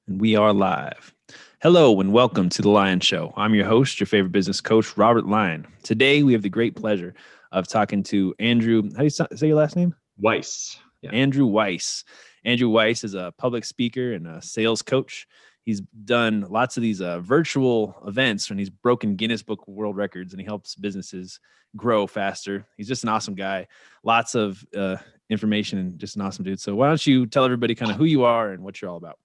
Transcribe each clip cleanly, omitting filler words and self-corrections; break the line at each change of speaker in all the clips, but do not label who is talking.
And we are live. Hello and welcome to the Lyon Show. I'm your host, your favorite business coach, Robert Lyon. Today we have the great pleasure of talking to Andrew. How do you say your last name?
Weiss.
Yeah. Andrew Weiss. Andrew Weiss is a public speaker and a sales coach. He's done lots of these virtual events and he's broken Guinness Book World Records and he helps businesses grow faster. He's just an awesome guy. Lots of information and just an awesome dude. So why don't you tell everybody kind of who you are and what you're all about?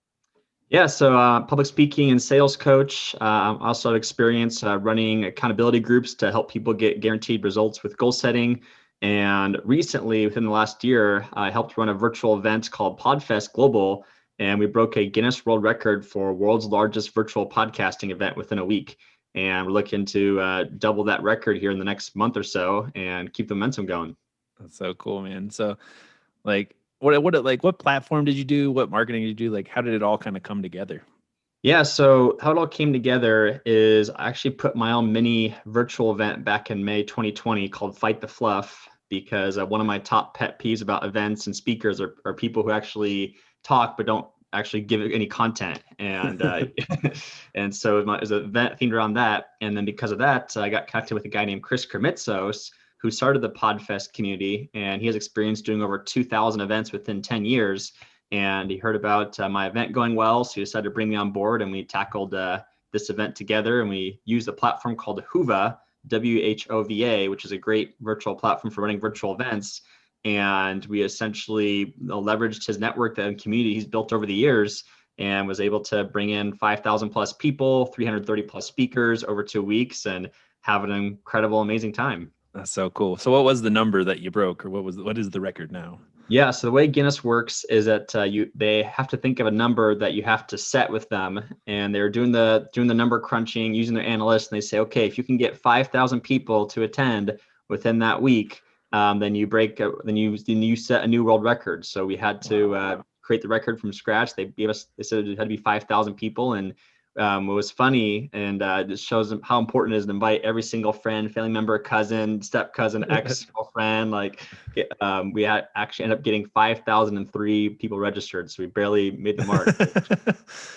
Yeah, so public speaking and sales coach. I also have experience running accountability groups to help people get guaranteed results with goal setting. And recently, within the last year, I helped run a virtual event called PodFest Global, and we broke a Guinness World Record for world's largest virtual podcasting event within a week. And we're looking to double that record here in the next month or so and keep the momentum going.
That's so cool, man. So, what platform did you do? What marketing did you do? Like, how did it all kind of come together?
Yeah, so how it all came together is I actually put my own mini virtual event back in May 2020 called Fight the Fluff, because one of my top pet peeves about events and speakers are people who actually talk but don't actually give any content. And and so it was an event themed around that. And then because of that, I got connected with a guy named Chris Kermitsos, who started the Podfest community, and he has experience doing over 2,000 events within 10 years. And he heard about my event going well, so he decided to bring me on board, and we tackled this event together. And we used a platform called Whova, WHOVA, which is a great virtual platform for running virtual events. And we essentially leveraged his network and community he's built over the years, and was able to bring in 5,000 plus people, 330 plus speakers over 2 weeks, and have an incredible, amazing time.
That's so cool. So what was the number that you broke, or what is the record now?
Yeah, so the way Guinness works is that they have to think of a number that you have to set with them, and they're doing the number crunching using their analysts, and they say, okay, if you can get 5,000 people to attend within that week, then you set a new world record. So we had to create the record from scratch. They said it had to be 5,000 people, and it was funny, and it shows them how important it is to invite every single friend, family member, cousin, step cousin, ex-girlfriend. We actually ended up getting 5,003 people registered, so we barely made the mark.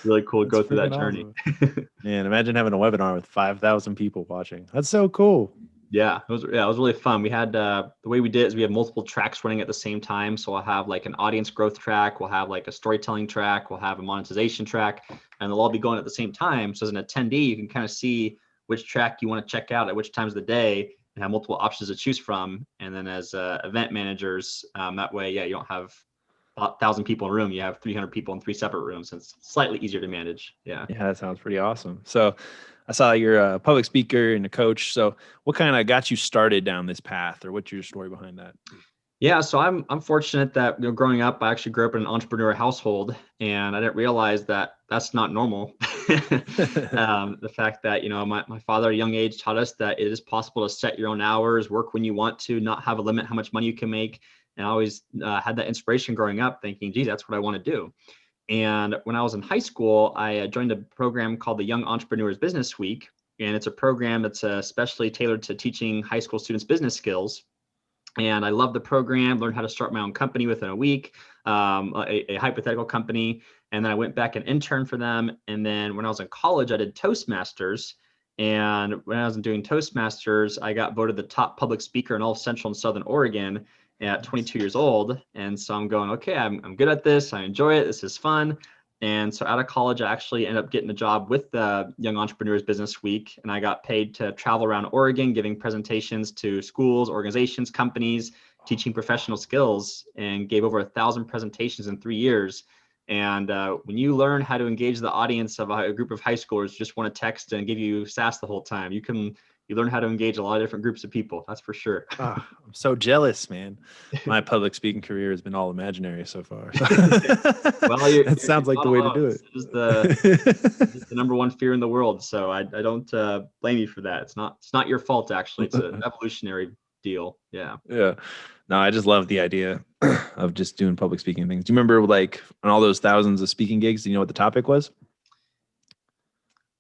Really cool to go through that journey.
Awesome. Man, imagine having a webinar with 5,000 people watching. That's so cool.
Yeah, it was really fun. We had the way we did is we have multiple tracks running at the same time. So I'll have like an audience growth track, we'll have like a storytelling track, we'll have a monetization track, and they'll all be going at the same time. So as an attendee, you can kind of see which track you want to check out at which times of the day, and have multiple options to choose from. And then as event managers, that way, yeah, you don't have 1,000 people in a room. You have 300 people in 3 separate rooms. So it's slightly easier to manage. Yeah.
Yeah, that sounds pretty awesome. So I saw you're a public speaker and a coach. So what kind of got you started down this path, or what's your story behind that?
Yeah, so I'm fortunate that growing up, I actually grew up in an entrepreneur household, and I didn't realize that that's not normal. The fact that my father at a young age taught us that it is possible to set your own hours, work when you want to, not have a limit how much money you can make. And I always had that inspiration growing up, thinking, geez, that's what I want to do. And when I was in high school, I joined a program called the Young Entrepreneurs Business Week, and it's a program that's especially tailored to teaching high school students business skills. And I loved the program, learned how to start my own company within a week, a hypothetical company. And then I went back and interned for them. And then when I was in college, I did Toastmasters. And when I was doing Toastmasters, I got voted the top public speaker in all of Central and Southern Oregon at 22 years old. And so I'm going, okay, I'm good at this. I enjoy it. This is fun. And so out of college, I actually ended up getting a job with the Young Entrepreneurs Business Week, and I got paid to travel around Oregon, giving presentations to schools, organizations, companies, teaching professional skills, and gave over 1,000 presentations in 3 years. And when you learn how to engage the audience of a group of high schoolers who just want to text and give you sass the whole time, you learn how to engage a lot of different groups of people. That's for sure.
Oh, I'm so jealous, man. My public speaking career has been all imaginary so far.
Well,
that sounds like the way to do it.
It's the number one fear in the world. So I don't blame you for that. It's not your fault, actually. It's an evolutionary deal. Yeah.
Yeah. No, I just love the idea of just doing public speaking things. Do you remember like on all those thousands of speaking gigs, do you know what the topic was?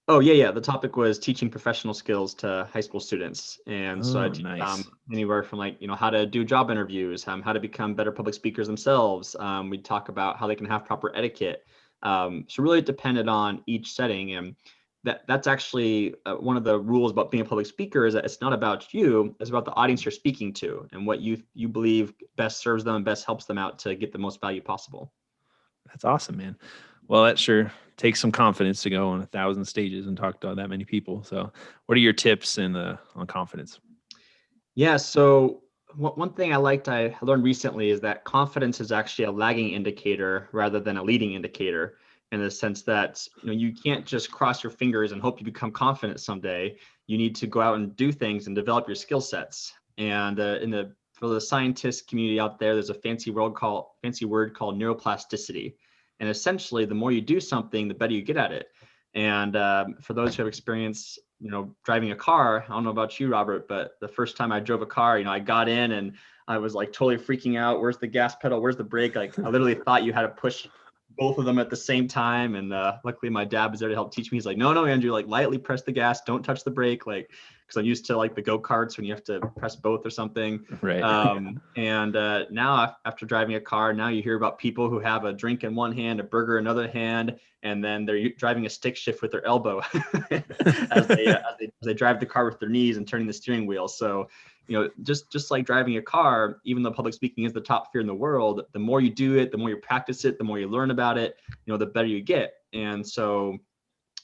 Oh, yeah. The topic was teaching professional skills to high school students. And so I
nice.
Anywhere from how to do job interviews, how to become better public speakers themselves. We talk about how they can have proper etiquette, So really it depended on each setting. And that's actually one of the rules about being a public speaker, is that it's not about you, it's about the audience you're speaking to and what you believe best serves them and best helps them out to get the most value possible.
That's awesome, man. Well, that sure takes some confidence to go on 1,000 stages and talk to that many people. So, what are your tips on confidence?
Yeah, so one thing I learned recently is that confidence is actually a lagging indicator rather than a leading indicator, in the sense that you can't just cross your fingers and hope you become confident someday. You need to go out and do things and develop your skill sets. And for the scientist community out there, there's a fancy word called neuroplasticity. And essentially, the more you do something, the better you get at it. And for those who have experience, driving a car, I don't know about you, Robert, but the first time I drove a car, I got in and I was like totally freaking out. Where's the gas pedal? Where's the brake? Like I literally thought you had to push both of them at the same time. And luckily my dad was there to help teach me. He's like, no, Andrew, like lightly press the gas, don't touch the brake. Like, because I'm used to like the go-karts when you have to press both or something.
Right.
And now after driving a car, now you hear about people who have a drink in one hand, a burger in another hand, and then they're driving a stick shift with their elbow as they drive the car with their knees and turning the steering wheel. So, just like driving a car, even though public speaking is the top fear in the world, the more you do it, the more you practice it, the more you learn about it, the better you get. And so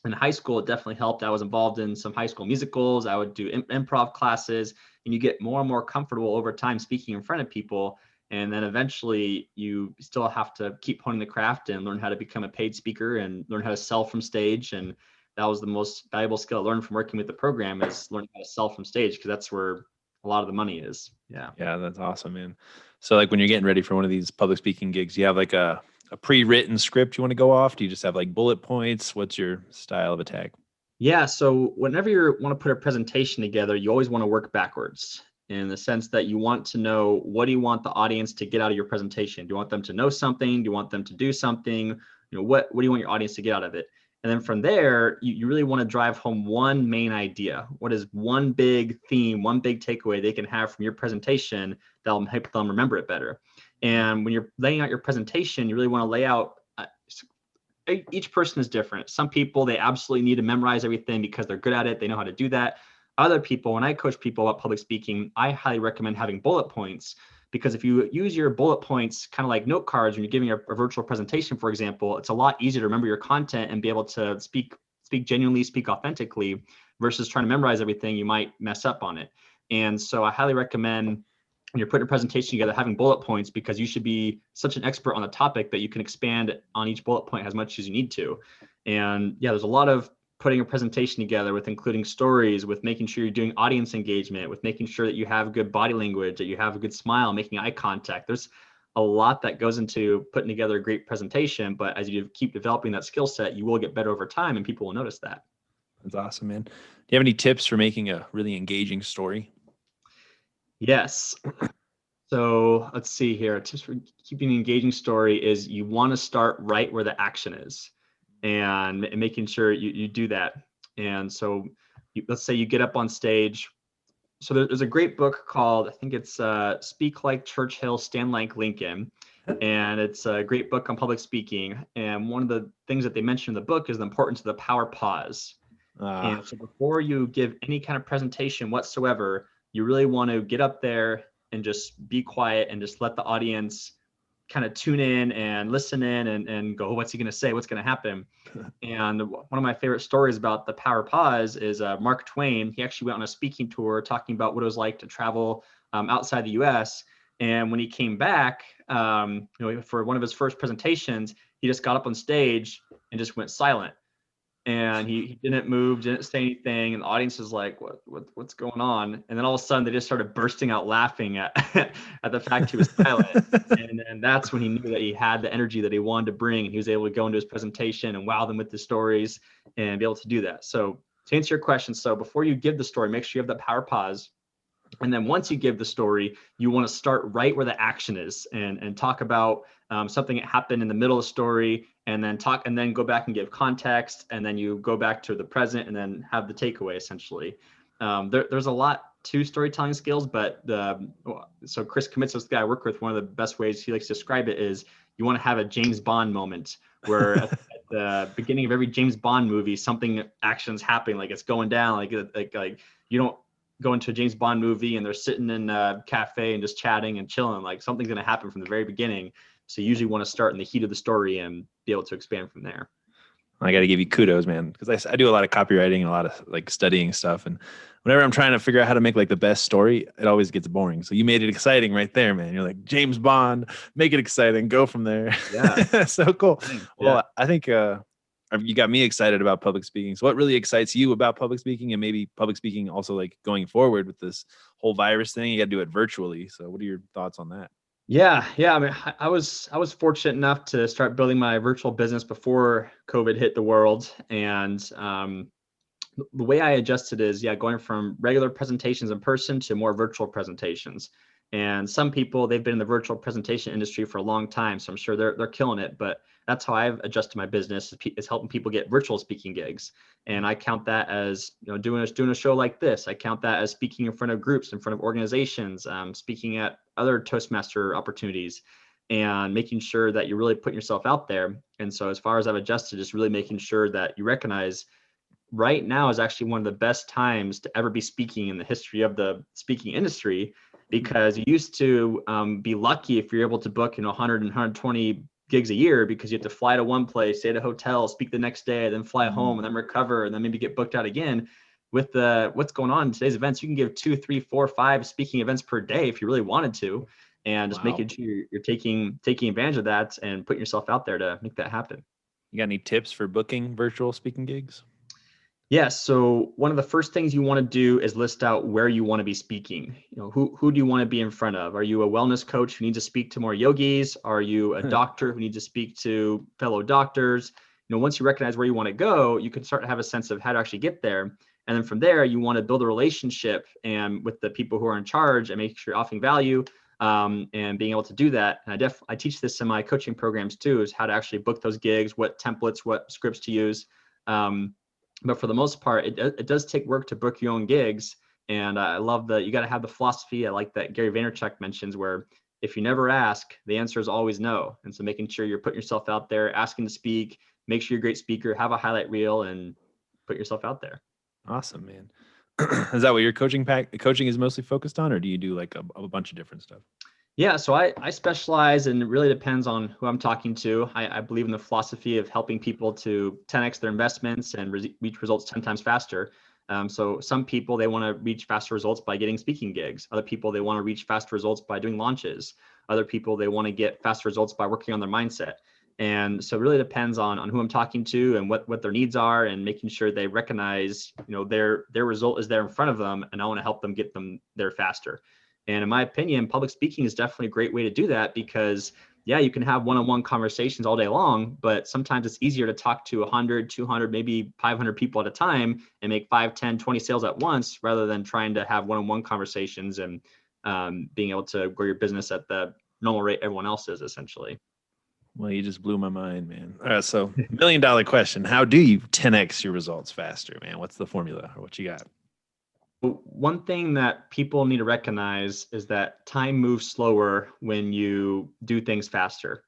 in high school, it definitely helped. I was involved in some high school musicals. I would do improv classes, and you get more and more comfortable over time speaking in front of people. And then eventually you still have to keep honing the craft and learn how to become a paid speaker and learn how to sell from stage. And that was the most valuable skill I learned from working with the program, is learning how to sell from stage, because that's where a lot of the money is. Yeah.
Yeah, that's awesome, man. So, like when you're getting ready for one of these public speaking gigs, you have like a pre-written script you want to go off? Do you just have like bullet points? What's your style of attack?
Yeah. So whenever you want to put a presentation together, you always want to work backwards, in the sense that you want to know, what do you want the audience to get out of your presentation? Do you want them to know something? Do you want them to do something? What do you want your audience to get out of it? And then from there, you really want to drive home one main idea. What is one big theme, one big takeaway they can have from your presentation that'll help them remember it better? And when you're laying out your presentation, you really want to lay out, each person is different. Some people, they absolutely need to memorize everything because they're good at it. They know how to do that. Other people, when I coach people about public speaking, I highly recommend having bullet points, because if you use your bullet points kind of like note cards when you're giving a virtual presentation, for example, it's a lot easier to remember your content and be able to speak genuinely, speak authentically, versus trying to memorize everything. You might mess up on it. And so I highly recommend, when you're putting a presentation together, having bullet points, because you should be such an expert on the topic that you can expand on each bullet point as much as you need to. And yeah, there's a lot of putting a presentation together, with including stories, with making sure you're doing audience engagement, with making sure that you have good body language, that you have a good smile, making eye contact. There's a lot that goes into putting together a great presentation, but as you keep developing that skill set, you will get better over time and people will notice that.
That's awesome, man. Do you have any tips for making a really engaging story?
Yes. So let's see here. Tips for keeping an engaging story is, you want to start right where the action is, and making sure you do that. And so let's say you get up on stage. So there's a great book called, I think it's Speak Like Churchill, Stand Like Lincoln. And it's a great book on public speaking. And one of the things that they mention in the book is the importance of the power pause. And so before you give any kind of presentation whatsoever, you really want to get up there and just be quiet and just let the audience kind of tune in and listen in and go, what's he going to say? What's going to happen? And one of my favorite stories about the power pause is Mark Twain. He actually went on a speaking tour talking about what it was like to travel outside the US. And when he came back, for one of his first presentations, he just got up on stage and just went silent. And he didn't move, didn't say anything, and the audience was like, what's going on? And then all of a sudden they just started bursting out laughing at at the fact he was silent. And that's when he knew that he had the energy that he wanted to bring, and he was able to go into his presentation and wow them with the stories and be able to do that. So to answer your question, so before you give the story, make sure you have that power pause. And then once you give the story, you want to start right where the action is, and talk about something that happened in the middle of the story, and then go back and give context, and then you go back to the present and then have the takeaway essentially. There's a lot to storytelling skills, but so Chris Commits, this guy I work with, one of the best ways he likes to describe it is, you want to have a James Bond moment where at the beginning of every James Bond movie, something action's happening, like it's going down, like you don't go into a James Bond movie and they're sitting in a cafe and just chatting and chilling. Like something's going to happen from the very beginning. So you usually want to start in the heat of the story and be able to expand from there.
I got to give you kudos, man, because I do a lot of copywriting and a lot of like studying stuff. And whenever I'm trying to figure out how to make like the best story, it always gets boring. So you made it exciting right there, man. You're like James Bond, make it exciting, go from there.
Yeah.
So cool.
Thanks.
Well,
Yeah.
I think you got me excited about public speaking. So what really excites you about public speaking, and maybe public speaking also like going forward with this whole virus thing? You got to do it virtually. So what are your thoughts on that?
Yeah. I mean, I was fortunate enough to start building my virtual business before COVID hit the world. And the way I adjusted is, going from regular presentations in person to more virtual presentations. And some people, they've been in the virtual presentation industry for a long time, so I'm sure they're killing it. But that's how I've adjusted my business, is helping people get virtual speaking gigs. And I count that as, doing a show like this. I count that as speaking in front of groups, in front of organizations, speaking at other Toastmaster opportunities, and making sure that you're really putting yourself out there. And so as far as I've adjusted, just really making sure that you recognize right now is actually one of the best times to ever be speaking in the history of the speaking industry, because you used to be lucky if you're able to book 100 and 120 gigs a year, because you have to fly to one place, stay at a hotel, speak the next day, then fly home, and then recover, and then maybe get booked out again. With what's going on in today's events, you can give 2, 3, 4, 5 speaking events per day if you really wanted to, and just making sure you're taking advantage of that and putting yourself out there to make that happen.
You got any tips for booking virtual speaking gigs?
Yeah. So one of the first things you want to do is list out where you want to be speaking. Who do you want to be in front of? Are you a wellness coach who needs to speak to more yogis? Are you a doctor who needs to speak to fellow doctors? Once you recognize where you want to go, you can start to have a sense of how to actually get there. And then from there, you want to build a relationship and with the people who are in charge, and make sure you're offering value, and being able to do that. And I teach this in my coaching programs too, is how to actually book those gigs, what templates, what scripts to use. But for the most part, it does take work to book your own gigs. And I love that you got to have the philosophy. I like that Gary Vaynerchuk mentions, where if you never ask, the answer is always no. And so making sure you're putting yourself out there, asking to speak, make sure you're a great speaker, have a highlight reel, and put yourself out there.
Awesome, man. Is that what your coaching is mostly focused on, or do you do like a bunch of different stuff?
Yeah, so I specialize, and it really depends on who I'm talking to. I believe in the philosophy of helping people to 10x their investments and reach results 10 times faster. So some people, they want to reach faster results by getting speaking gigs. Other people, they want to reach faster results by doing launches. Other people, they want to get faster results by working on their mindset. And so it really depends on who I'm talking to and what their needs are, and making sure they recognize, their result is there in front of them, and I want to help them get them there faster. And in my opinion, public speaking is definitely a great way to do that, because you can have one-on-one conversations all day long, but sometimes it's easier to talk to 100, 200, maybe 500 people at a time and make 5, 10, 20 sales at once, rather than trying to have one-on-one conversations and being able to grow your business at the normal rate everyone else is, essentially.
Well, you just blew my mind, man. All right, so $1 million question. How do you 10x your results faster, man? What's the formula, or what you got?
One thing that people need to recognize is that time moves slower when you do things faster.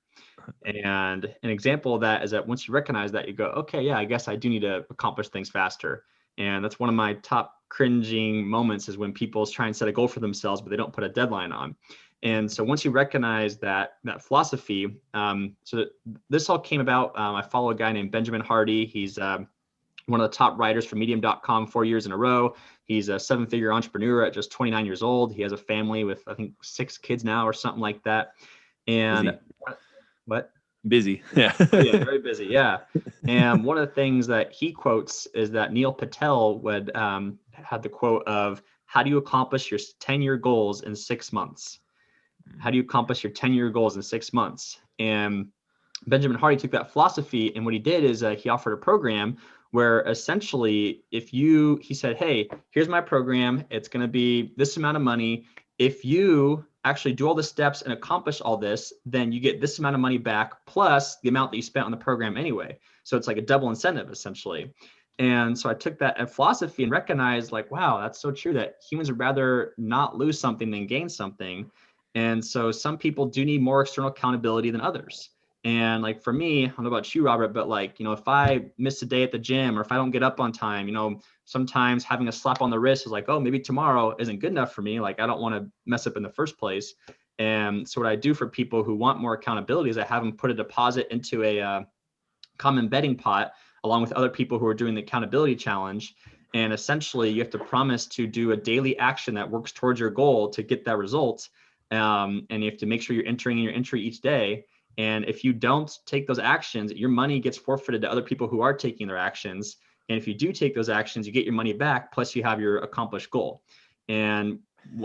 And an example of that is that once you recognize that, you go, okay, I guess I do need to accomplish things faster. And that's one of my top cringing moments, is when people try and set a goal for themselves, but they don't put a deadline on. And so once you recognize that philosophy, so this all came about, I follow a guy named Benjamin Hardy. He's one of the top writers for medium.com 4 years in a row. He's a 7-figure entrepreneur at just 29 years old. He has a family with, I think, 6 kids now or something like that. And
busy.
What?
Busy. Yeah.
Yeah, very busy. Yeah. And one of the things that he quotes is that Neil Patel had the quote of, how do you accomplish your 10-year goals in 6 months? How do you accomplish your 10-year goals in 6 months? And Benjamin Hardy took that philosophy, and what he did is he offered a program where essentially he said, hey, here's my program. It's going to be this amount of money. If you actually do all the steps and accomplish all this, then you get this amount of money back, plus the amount that you spent on the program anyway. So it's like a double incentive, essentially. And so I took that philosophy and recognized, like, wow, that's so true, that humans would rather not lose something than gain something. And so some people do need more external accountability than others. And like for me, I don't know about you, Robert, but like, if I miss a day at the gym or if I don't get up on time, sometimes having a slap on the wrist is like, oh, maybe tomorrow isn't good enough for me. Like, I don't want to mess up in the first place. And so what I do for people who want more accountability is I have them put a deposit into a common betting pot along with other people who are doing the accountability challenge. And essentially you have to promise to do a daily action that works towards your goal to get that result. And you have to make sure you're entering in your entry each day. And if you don't take those actions, your money gets forfeited to other people who are taking their actions. And if you do take those actions, you get your money back, plus you have your accomplished goal. And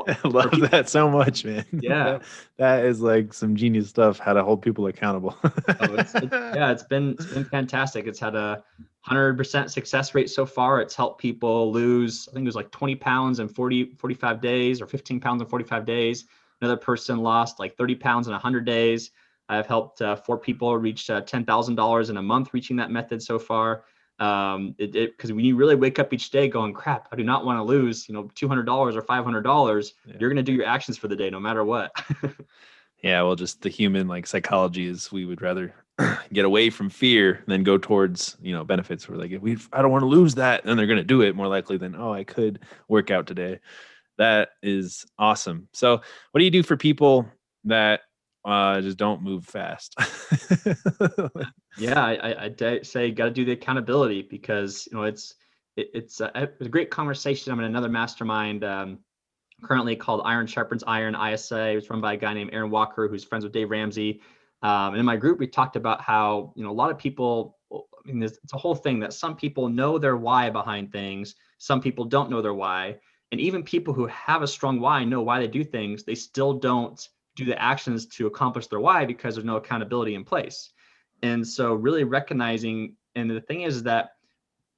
I love that so much, man.
Yeah.
That is like some genius stuff, how to hold people accountable.
It's been fantastic. It's had a 100% success rate so far. It's helped people lose, I think it was like 20 pounds in 45 days or 15 pounds in 45 days. Another person lost like 30 pounds in 100 days. I've helped 4 people reach $10,000 in a month reaching that method so far. Because when you really wake up each day going, crap, I do not want to lose, $200 or $500. You're going to do your actions for the day, no matter what.
Yeah. Well, just the human like psychology is we would rather get away from fear than go towards, benefits. We're like, I don't want to lose that. And they're going to do it more likely than, oh, I could work out today. That is awesome. So what do you do for people that just don't move fast?
Yeah, I say you got to do the accountability because it's a great conversation. I'm in another mastermind currently called Iron Sharpens Iron ISA. It's run by a guy named Aaron Walker, who's friends with Dave Ramsey. And in my group, we talked about how a lot of people. I mean, it's a whole thing that some people know their why behind things. Some people don't know their why, and even people who have a strong why know why they do things. They still don't do the actions to accomplish their why because there's no accountability in place. And so really recognizing, and the thing is that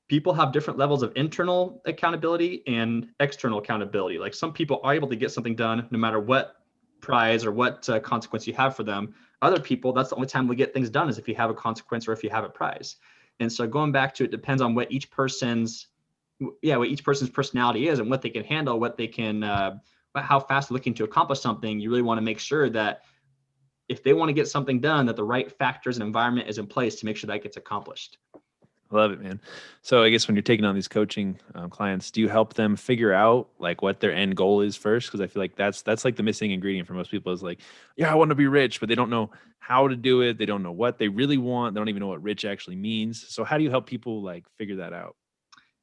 people have different levels of internal accountability and external accountability. Like some people are able to get something done no matter what prize or what consequence you have for them. Other people, that's the only time we get things done is if you have a consequence or if you have a prize. And so going back to it depends on what each person's personality is and what they can handle, what they can, how fast they're looking to accomplish something. You really want to make sure that if they want to get something done, that the right factors and environment is in place to make sure that gets accomplished.
I love it, man. So I guess when you're taking on these coaching clients, do you help them figure out like what their end goal is first? Because I feel like that's like the missing ingredient for most people is like, yeah, I want to be rich, but they don't know how to do it. They don't know what they really want. They don't even know what rich actually means. So how do you help people like figure that out?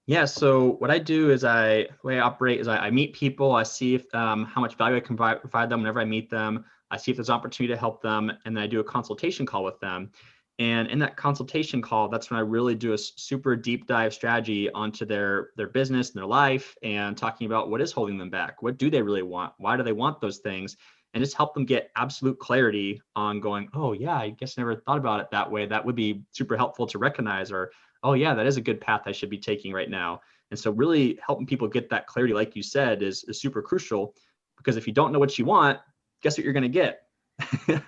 Yeah. So what I do is the way I operate is I meet people. I see if how much value I can provide them whenever I meet them. I see if there's an opportunity to help them, and then I do a consultation call with them. And in that consultation call, that's when I really do a super deep dive strategy onto their business and their life and talking about what is holding them back. What do they really want? Why do they want those things? And just help them get absolute clarity on going, oh yeah, I guess I never thought about it that way. That would be super helpful to recognize, or, oh yeah, that is a good path I should be taking right now. And so really helping people get that clarity, like you said, is super crucial, because if you don't know what you want, guess what you're going to get?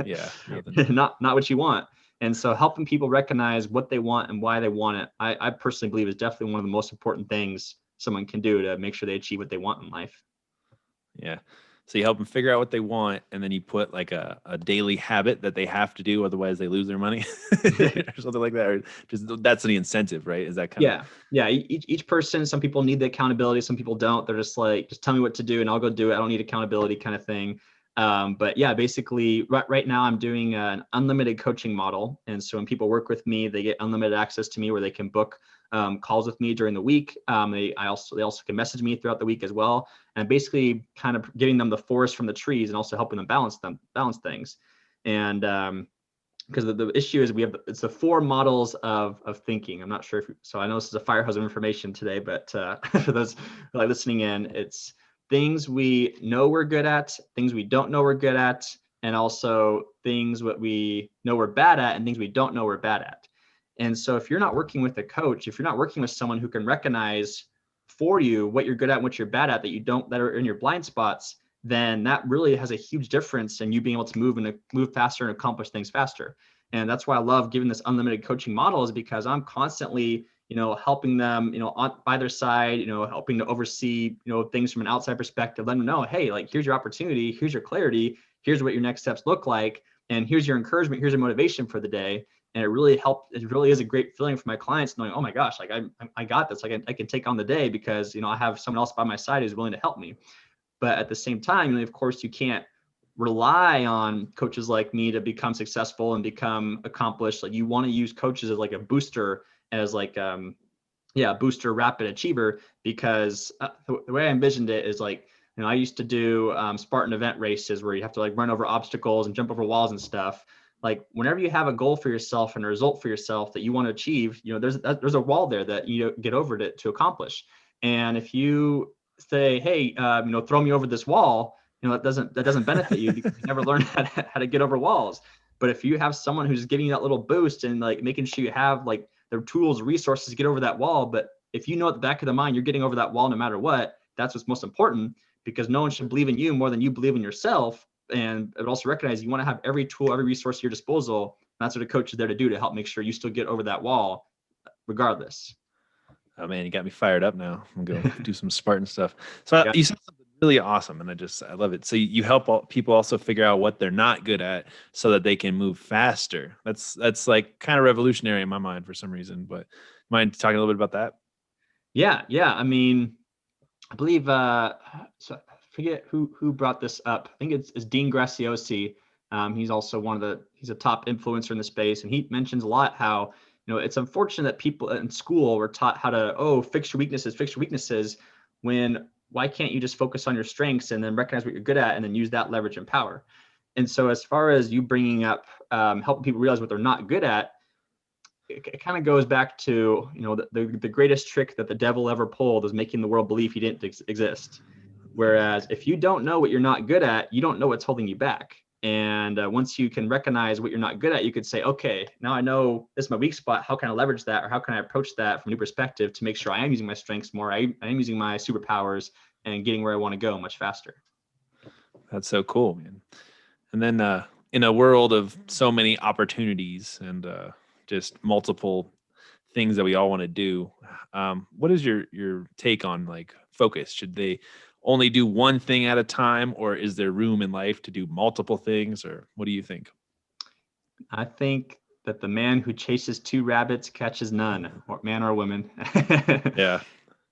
Yeah.
not what you want. And so helping people recognize what they want and why they want it, I personally believe is definitely one of the most important things someone can do to make sure they achieve what they want in life.
Yeah. So you help them figure out what they want, and then you put like a daily habit that they have to do, otherwise they lose their money or something like that. Or just that's the incentive, right? Is that kind of?
Yeah. Each person, some people need the accountability, some people don't. They're just like, just tell me what to do and I'll go do it. I don't need accountability kind of thing. But yeah, basically right now I'm doing an unlimited coaching model. And so when people work with me, they get unlimited access to me where they can book calls with me during the week. They also can message me throughout the week as well. And basically kind of giving them the forest from the trees and also helping them balance things. And because the issue is it's the 4 models of thinking. I'm not sure so I know this is a fire hose of information today, but for those who are listening in, it's things we know we're good at, things we don't know we're good at, and also things what we know we're bad at and things we don't know we're bad at. And so if you're not working with a coach, if you're not working with someone who can recognize for you what you're good at and what you're bad at that are in your blind spots, then that really has a huge difference in you being able to move faster and accomplish things faster. And that's why I love giving this unlimited coaching model, is because I'm constantly helping them, by their side, helping to oversee, things from an outside perspective, letting them know, hey, like, here's your opportunity, here's your clarity, here's what your next steps look like. and here's your encouragement, here's your motivation for the day. And it really helped. It really is a great feeling for my clients knowing, oh my gosh, like I got this. I can take on the day because, you know, I have someone else by my side who's willing to help me. But at the same time, you know, of course, you can't rely on coaches like me to become successful and become accomplished. Like, you want to use coaches as like a booster, as like booster rapid achiever, because the way I envisioned it is like, you know, I used to do Spartan event races where you have to like run over obstacles and jump over walls and stuff. Like, whenever you have a goal for yourself and a result for yourself that you want to achieve, you know, there's a wall there that you get over to accomplish. And if you say, hey, you know, throw me over this wall, you know, that doesn't benefit you because you never learned how to get over walls. But if you have someone who's giving you that little boost and like making sure you have like their tools, resources to get over that wall, but if you know at the back of the mind you're getting over that wall no matter what, that's what's most important, because no one should believe in you more than you believe in yourself. And it also recognize you want to have every tool, every resource at your disposal. That's what a coach is there to do, to help make sure you still get over that wall regardless.
Oh man, you got me fired up now. I'm gonna go do some Spartan stuff. So
Yeah.
you said something really awesome, and I love it. So you help people also figure out what they're not good at, so that they can move faster. That's like kind of revolutionary in my mind for some reason. But mind talking a little bit about that?
Yeah. I mean, I believe so I forget who brought this up. I think it's Dean Graciosi. He's also he's a top influencer in the space, and he mentions a lot how, you know, it's unfortunate that people in school were taught how to fix your weaknesses, when why can't you just focus on your strengths and then recognize what you're good at and then use that leverage and power. And so as far as you bringing up helping people realize what they're not good at, it kind of goes back to, you know, the greatest trick that the devil ever pulled is making the world believe he didn't exist. Whereas if you don't know what you're not good at, you don't know what's holding you back. And once you can recognize what you're not good at, you could say, okay, now I know this is my weak spot. How can I leverage that? Or how can I approach that from a new perspective to make sure I am using my strengths more? I am using my superpowers and getting where I want to go much faster.
That's so cool, man. And then in a world of so many opportunities and just multiple things that we all want to do, what is your take on like focus? Should they only do one thing at a time, or is there room in life to do multiple things, or what do you think?
I think that the man who chases two rabbits catches none, or man or woman.
Yeah.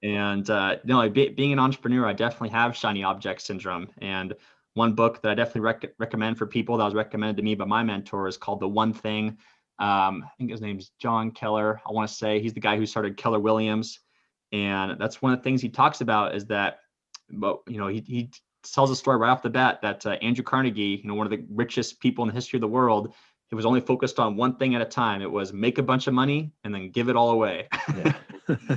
And like being an entrepreneur, I definitely have shiny object syndrome. And one book that I definitely recommend for people that was recommended to me by my mentor is called The One Thing. I think his name's John Keller. I want to say he's the guy who started Keller Williams. And that's one of the things he talks about is that, but you know, he tells a story right off the bat that Andrew Carnegie, you know, one of the richest people in the history of the world, he was only focused on one thing at a time. It was make a bunch of money and then give it all away.
Yeah.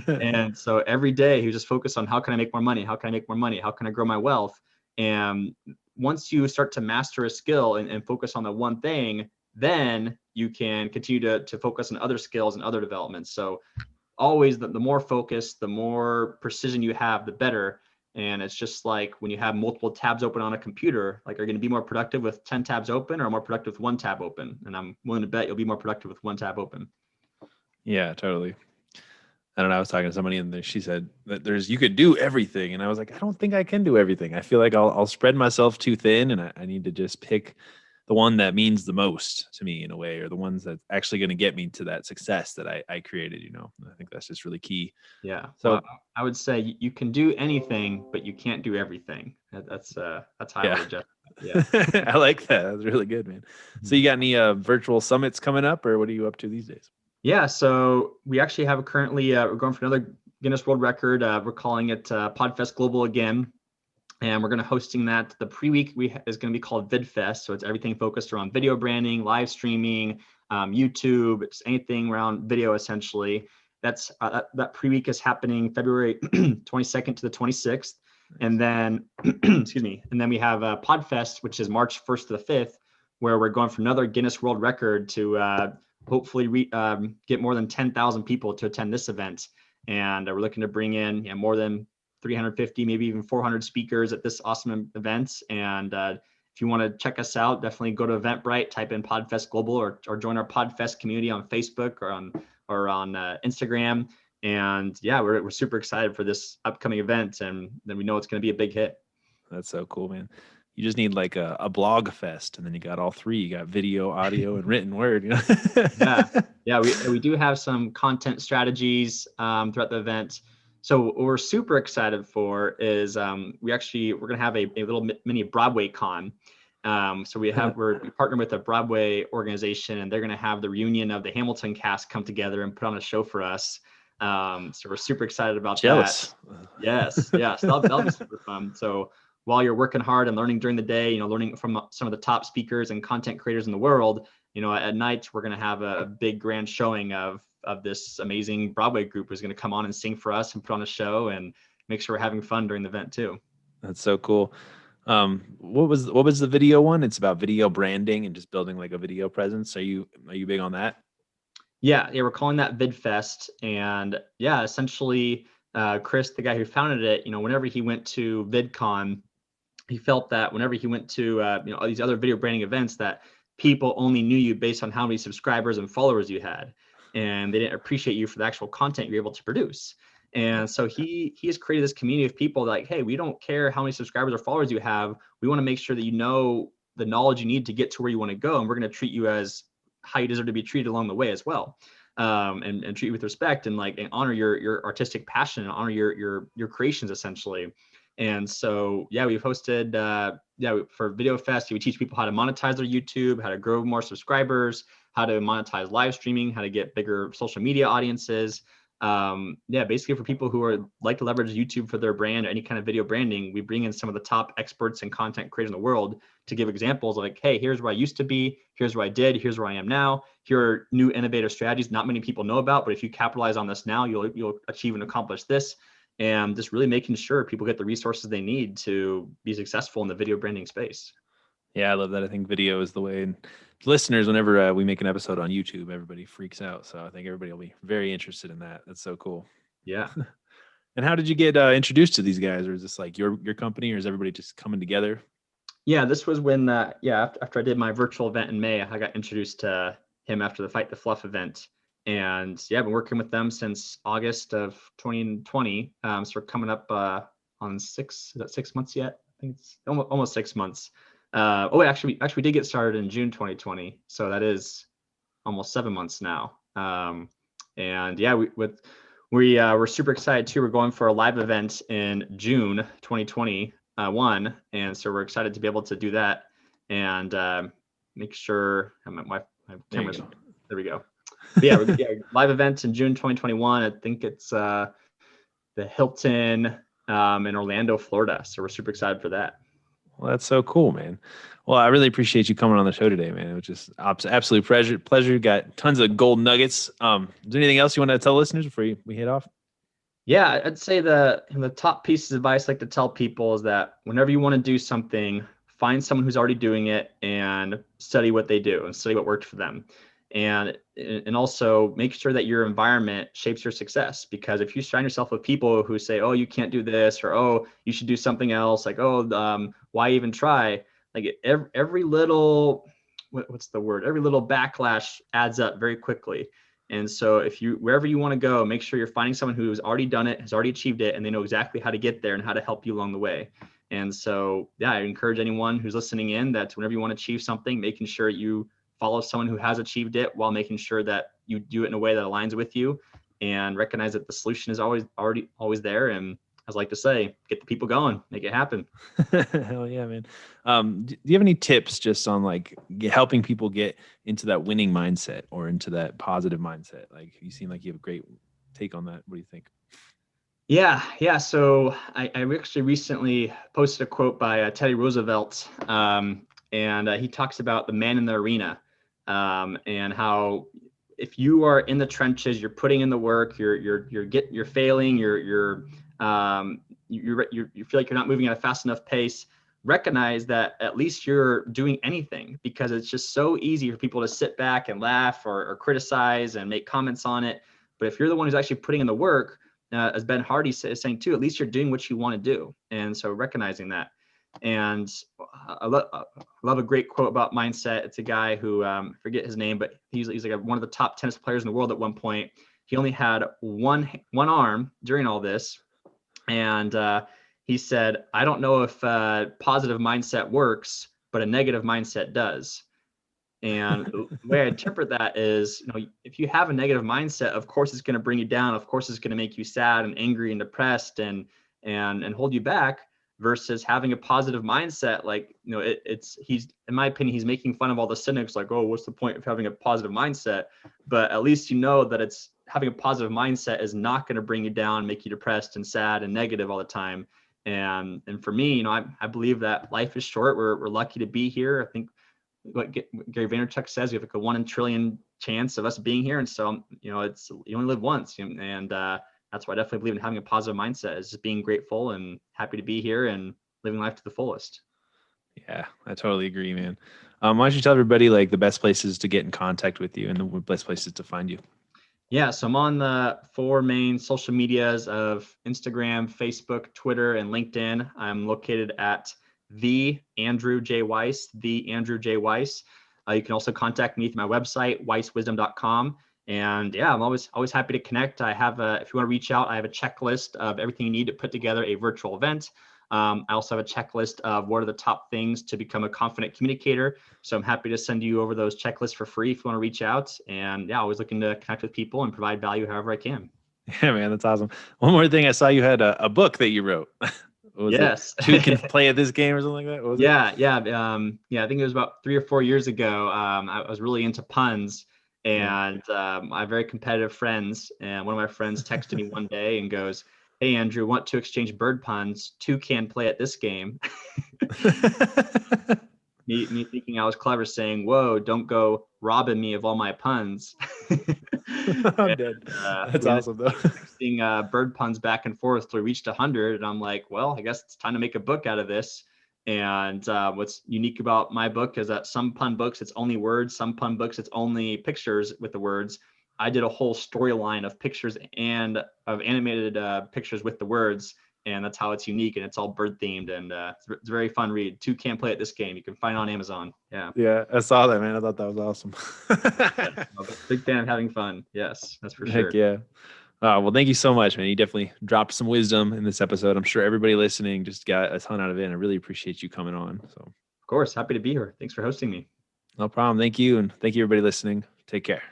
And so every day he was just focused on how can I make more money? How can I make more money? How can I grow my wealth? And once you start to master a skill and focus on the one thing, then you can continue to focus on other skills and other developments. So always the more focus, the more precision you have, the better. And it's just like when you have multiple tabs open on a computer, like, are you going to be more productive with 10 tabs open or more productive with one tab open? And I'm willing to bet you'll be more productive with one tab open.
Yeah, totally. I don't know. I was talking to somebody and she said that you could do everything. And I was like, I don't think I can do everything. I feel like I'll spread myself too thin, and I need to just pick the one that means the most to me in a way, or the ones that's actually going to get me to that success that I created, you know. I think that's just really key.
Yeah.
So
Well, I would say you can do anything, but you can't do everything. That's how I would adjust. Yeah.
I like that. That's really good, man. So you got any virtual summits coming up, or what are you up to these days?
Yeah. So we actually have currently, we're going for another Guinness World Record. We're calling it PodFest Global again. And we're going to hosting that. The pre-week is going to be called VidFest. So it's everything focused around video branding, live streaming, YouTube, it's anything around video essentially. That's that pre-week is happening February 22nd to the 26th. And then, excuse me, and then we have PodFest, which is March 1st to the 5th, where we're going for another Guinness World Record to hopefully get more than 10,000 people to attend this event. And we're looking to bring in more than 350, maybe even 400 speakers at this awesome event. And if you want to check us out, definitely go to Eventbrite, type in PodFest Global, or join our PodFest community on Facebook or on Instagram. And yeah, we're super excited for this upcoming event, and then we know it's going to be a big hit.
That's so cool, man. You just need like a blog fest, and then you got all three. You got video, audio, and written word. You know?
Yeah. We do have some content strategies throughout the event. So what we're super excited for is we're going to have a little mini Broadway con. So we partner with a Broadway organization, and they're going to have the reunion of the Hamilton cast come together and put on a show for us. So we're super excited about
Jealous.
that. Yes. That'll be super fun. So while you're working hard and learning during the day, learning from some of the top speakers and content creators in the world, at night, we're going to have a big grand showing of this amazing Broadway group who's going to come on and sing for us and put on a show and make sure we're having fun during the event too.
That's so cool. What was the video one? It's about video branding and just building like a video presence. Are you big on that?
Yeah, we're calling that VidFest. And yeah, essentially, Chris, the guy who founded it, whenever he went to VidCon, he felt that whenever he went to all these other video branding events, that people only knew you based on how many subscribers and followers you had, and they didn't appreciate you for the actual content you're able to produce. And so he has created this community of people like, hey, we don't care how many subscribers or followers you have. We want to make sure that you know the knowledge you need to get to where you want to go, and we're going to treat you as how you deserve to be treated along the way as well. And treat you with respect and honor your artistic passion and honor your creations essentially. And so, yeah, we've hosted, for Video Fest, we teach people how to monetize their YouTube, how to grow more subscribers, how to monetize live streaming, how to get bigger social media audiences. Basically for people who like to leverage YouTube for their brand or any kind of video branding, we bring in some of the top experts and content creators in the world to give examples like, hey, here's where I used to be, here's what I did, here's where I am now. Here are new innovative strategies not many people know about, but if you capitalize on this now, you'll achieve and accomplish this. And just really making sure people get the resources they need to be successful in the video branding space.
Yeah, I love that. I think video is the way. And listeners, whenever we make an episode on YouTube, everybody freaks out. So I think everybody will be very interested in that. That's so cool.
Yeah.
And how did you get introduced to these guys? Or is this like your company, or is everybody just coming together?
Yeah, this was when, after I did my virtual event in May, I got introduced to him after the Fight the Fluff event. And yeah, I've been working with them since August of 2020. So we're coming up on 6 months yet? I think it's almost 6 months. Actually, we did get started in June 2020. So that is almost 7 months now. And yeah, we're super excited too. We're going for a live event in June 2021. And so we're excited to be able to do that and make sure my camera's, there we go. Yeah, live event in June 2021. I think it's the Hilton in Orlando, Florida. So we're super excited for that.
Well, that's so cool, man. Well, I really appreciate you coming on the show today, man. It was just absolute pleasure. Got tons of gold nuggets. Is there anything else you want to tell listeners before we head off?
Yeah, I'd say the top pieces of advice I like to tell people is that whenever you want to do something, find someone who's already doing it and study what they do and study what worked for them. And also make sure that your environment shapes your success, because if you surround yourself with people who say, oh, you can't do this, or, oh, you should do something else, like, oh, why even try? Like every little, what's the word? Every little backlash adds up very quickly. And so wherever you want to go, make sure you're finding someone who's already done it, has already achieved it, and they know exactly how to get there and how to help you along the way. And so, yeah, I encourage anyone who's listening in that whenever you want to achieve something, making sure you follow someone who has achieved it while making sure that you do it in a way that aligns with you, and recognize that the solution is always there. And as I like to say, get the people going, make it happen.
Hell yeah, man. Do you have any tips just on helping people get into that winning mindset or into that positive mindset? Like, you seem like you have a great take on that. What do you think?
Yeah. So I actually recently posted a quote by Teddy Roosevelt, and he talks about the man in the arena, and how if you are in the trenches, you're putting in the work, you're failing, you feel like you're not moving at a fast enough pace. Recognize that at least you're doing anything, because it's just so easy for people to sit back and laugh or criticize and make comments on it. But if you're the one who's actually putting in the work, as Ben Hardy is saying too, at least you're doing what you want to do. And so recognizing that. And I love a great quote about mindset. It's a guy who, I forget his name, but he's like one of the top tennis players in the world at one point. He only had one arm during all this. And he said, I don't know if a positive mindset works, but a negative mindset does. And the way I interpret that is, if you have a negative mindset, of course it's going to bring you down. Of course it's going to make you sad and angry and depressed and hold you back. Versus having a positive mindset, like he's in my opinion, he's making fun of all the cynics, like, oh, what's the point of having a positive mindset? But at least that it's having a positive mindset is not going to bring you down, make you depressed and sad and negative all the time. And for me, I believe that life is short. We're lucky to be here. I think what Gary Vaynerchuk says, we have like a 1 in a trillion chance of us being here. And so, it's, you only live once. And that's why I definitely believe in having a positive mindset, is just being grateful and happy to be here and living life to the fullest.
Yeah, I totally agree, man. Why don't you tell everybody like the best places to get in contact with you and the best places to find you?
Yeah, so I'm on the 4 main social medias of Instagram, Facebook, Twitter, and LinkedIn. I'm located at the Andrew J. Weiss, the Andrew J. Weiss. You can also contact me through my website, weisswisdom.com. And yeah, I'm always happy to connect. I have if you want to reach out, I have a checklist of everything you need to put together a virtual event. I also have a checklist of what are the top things to become a confident communicator. So I'm happy to send you over those checklists for free if you want to reach out. And yeah, always looking to connect with people and provide value however I can.
Yeah, man, that's awesome. One more thing, I saw you had a book that you wrote. Was
Yes.
it Two Can Play at This Game or something like that? What was it?
Yeah. I think it was about 3 or 4 years ago. I was really into puns, and I have very competitive friends. And one of my friends texted me one day and goes, "Hey Andrew, want to exchange bird puns? Two can play at this game." Me thinking I was clever, saying, "Whoa, don't go robbing me of all my puns."
I'm dead. That's
We ended
awesome,
up
though.
texting bird puns back and forth till we reached 100. And I'm like, well, I guess it's time to make a book out of this. And what's unique about my book is that some pun books, it's only words. Some pun books, it's only pictures with the words. I did a whole storyline of pictures and of animated pictures with the words. And that's how it's unique, and it's all bird themed, and it's a very fun read. Two Can Play at This Game. You can find it on Amazon. Yeah.
Yeah, I saw that, man. I thought that was awesome.
Yeah. I'm a big fan of having fun. Yes, that's for
Heck
sure.
yeah. Well, thank you so much, man. You definitely dropped some wisdom in this episode. I'm sure everybody listening just got a ton out of it, and I really appreciate you coming on. So,
Of course, happy to be here. Thanks for hosting me.
no problem. Thank you. And thank you, everybody listening. Take care.